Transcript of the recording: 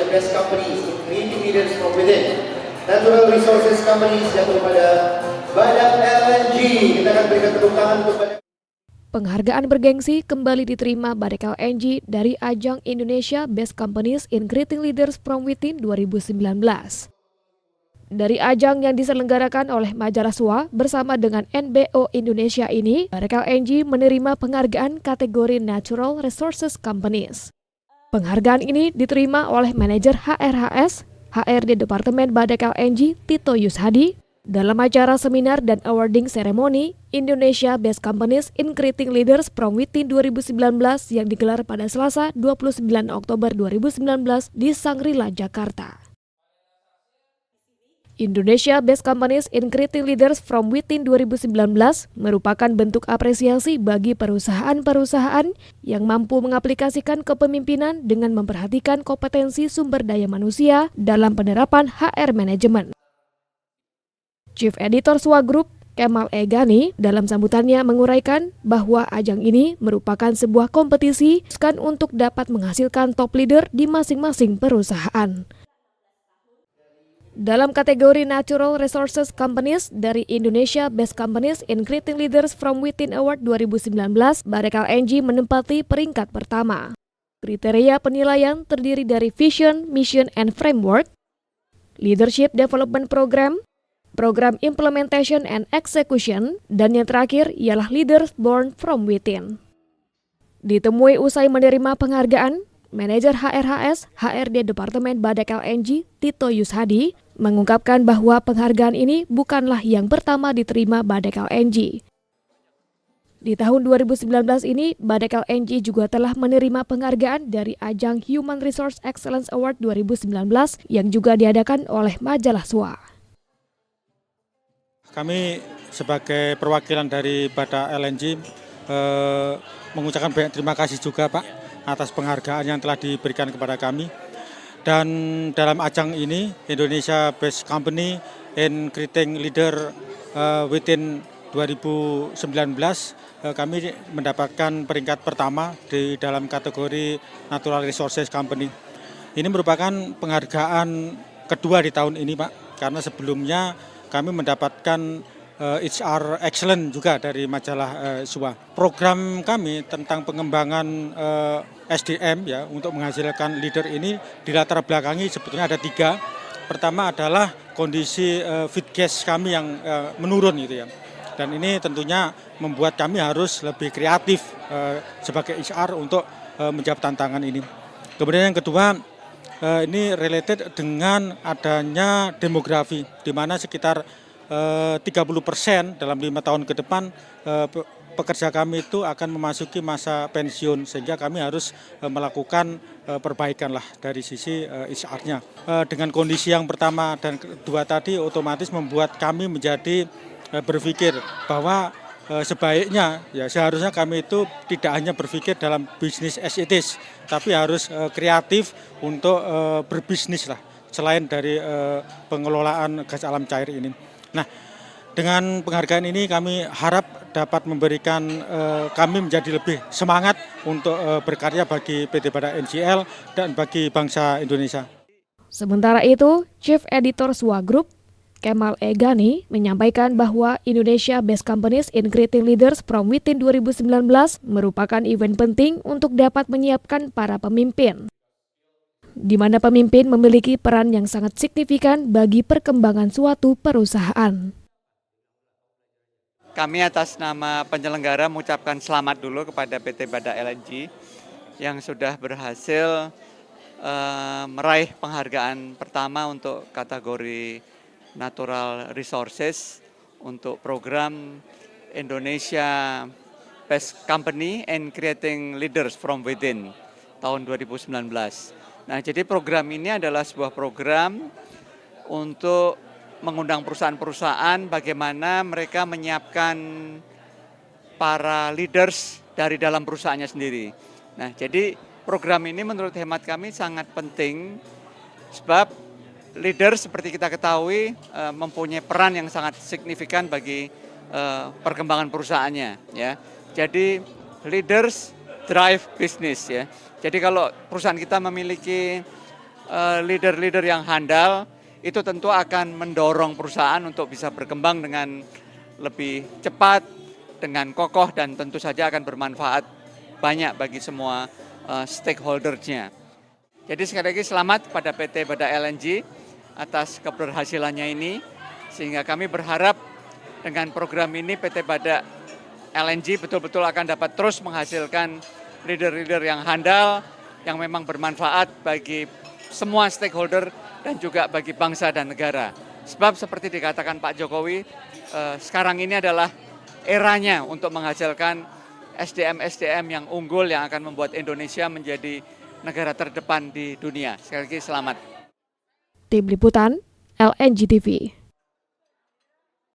Best Companies, Creating Leaders from Within. Natural Resources Companies jatuh pada Badak LNG. Kita akan berikan tepuk tangan kepada. Penghargaan bergengsi kembali diterima Badak LNG dari ajang Indonesia Best Companies in Creating Leaders from Within 2019. Dari ajang yang diselenggarakan oleh majalah SWA bersama dengan NBO Indonesia ini, Badak LNG menerima penghargaan kategori Natural Resources Companies. Penghargaan ini diterima oleh manajer HRHS, HRD Departemen Badak LNG Tito Yushadi, dalam acara seminar dan awarding ceremony Indonesia Best Companies in Creating Leaders from Within 2019 yang digelar pada Selasa 29 Oktober 2019 di Sangrila, Jakarta. Indonesia Best Companies in Creating Leaders from Within 2019 merupakan bentuk apresiasi bagi perusahaan-perusahaan yang mampu mengaplikasikan kepemimpinan dengan memperhatikan kompetensi sumber daya manusia dalam penerapan HR Management. Chief Editor SWA Group, Kemal Egani, dalam sambutannya menguraikan bahwa ajang ini merupakan sebuah kompetisi untuk dapat menghasilkan top leader di masing-masing perusahaan. Dalam kategori Natural Resources Companies dari Indonesia Best Companies in Creating Leaders from Within Award 2019, Badak LNG menempati peringkat pertama. Kriteria penilaian terdiri dari Vision, Mission, and Framework, Leadership Development Program, Program Implementation and Execution, dan yang terakhir ialah Leaders Born from Within. Ditemui usai menerima penghargaan, Manajer HRHS HRD Departemen Badak LNG Tito Yushadi mengungkapkan bahwa penghargaan ini bukanlah yang pertama diterima Badak LNG. Di tahun 2019 ini, Badak LNG juga telah menerima penghargaan dari ajang Human Resource Excellence Award 2019 yang juga diadakan oleh majalah SWA. Kami sebagai perwakilan dari Badak LNG mengucapkan banyak terima kasih juga Pak atas penghargaan yang telah diberikan kepada kami. Dan dalam ajang ini Indonesia Best Company in Creating Leader Within 2019 kami mendapatkan peringkat pertama di dalam kategori Natural Resources Company. Ini merupakan penghargaan kedua di tahun ini Pak, karena sebelumnya kami mendapatkan HR Excellent juga dari majalah SWA. Program kami tentang pengembangan SDM ya untuk menghasilkan leader ini dilatar belakangi sebetulnya ada 3. Pertama adalah kondisi feed gas kami yang menurun gitu ya. Dan ini tentunya membuat kami harus lebih kreatif sebagai HR untuk menjawab tantangan ini. Kemudian yang kedua, ini related dengan adanya demografi, di mana sekitar 30% dalam 5 tahun ke depan pekerja kami itu akan memasuki masa pensiun, sehingga kami harus melakukan perbaikan lah dari sisi HR-nya. Dengan kondisi yang pertama dan kedua tadi otomatis membuat kami menjadi berpikir bahwa sebaiknya ya seharusnya kami itu tidak hanya berpikir dalam bisnis as it is, tapi harus kreatif untuk berbisnis lah selain dari pengelolaan gas alam cair ini. Nah, dengan penghargaan ini kami harap dapat memberikan kami menjadi lebih semangat untuk berkarya bagi PT Badak NCL dan bagi bangsa Indonesia. Sementara itu, Chief Editor SWA Group, Kemal Egani, menyampaikan bahwa Indonesia Best Companies in Creating Leaders from Within 2019 merupakan event penting untuk dapat menyiapkan para pemimpin, di mana pemimpin memiliki peran yang sangat signifikan bagi perkembangan suatu perusahaan. Kami atas nama penyelenggara mengucapkan selamat dulu kepada PT Badak LNG yang sudah berhasil meraih penghargaan pertama untuk kategori Natural Resources untuk program Indonesia Best Company and Creating Leaders from Within tahun 2019. Nah, jadi program ini adalah sebuah program untuk mengundang perusahaan-perusahaan bagaimana mereka menyiapkan para leaders dari dalam perusahaannya sendiri. Nah, jadi program ini menurut hemat kami sangat penting sebab leader seperti kita ketahui mempunyai peran yang sangat signifikan bagi perkembangan perusahaannya ya. Jadi leaders drive business ya. Jadi kalau perusahaan kita memiliki leader-leader yang handal, itu tentu akan mendorong perusahaan untuk bisa berkembang dengan lebih cepat, dengan kokoh, dan tentu saja akan bermanfaat banyak bagi semua stakeholder-nya. Jadi sekali lagi selamat pada PT Bada LNG atas keberhasilannya ini, sehingga kami berharap dengan program ini PT Bada LNG betul-betul akan dapat terus menghasilkan leader-leader yang handal, yang memang bermanfaat bagi semua stakeholder dan juga bagi bangsa dan negara. Sebab seperti dikatakan Pak Jokowi, sekarang ini adalah eranya untuk menghasilkan SDM-SDM yang unggul yang akan membuat Indonesia menjadi negara terdepan di dunia. Sekali lagi selamat. Tim Liputan, LNG TV.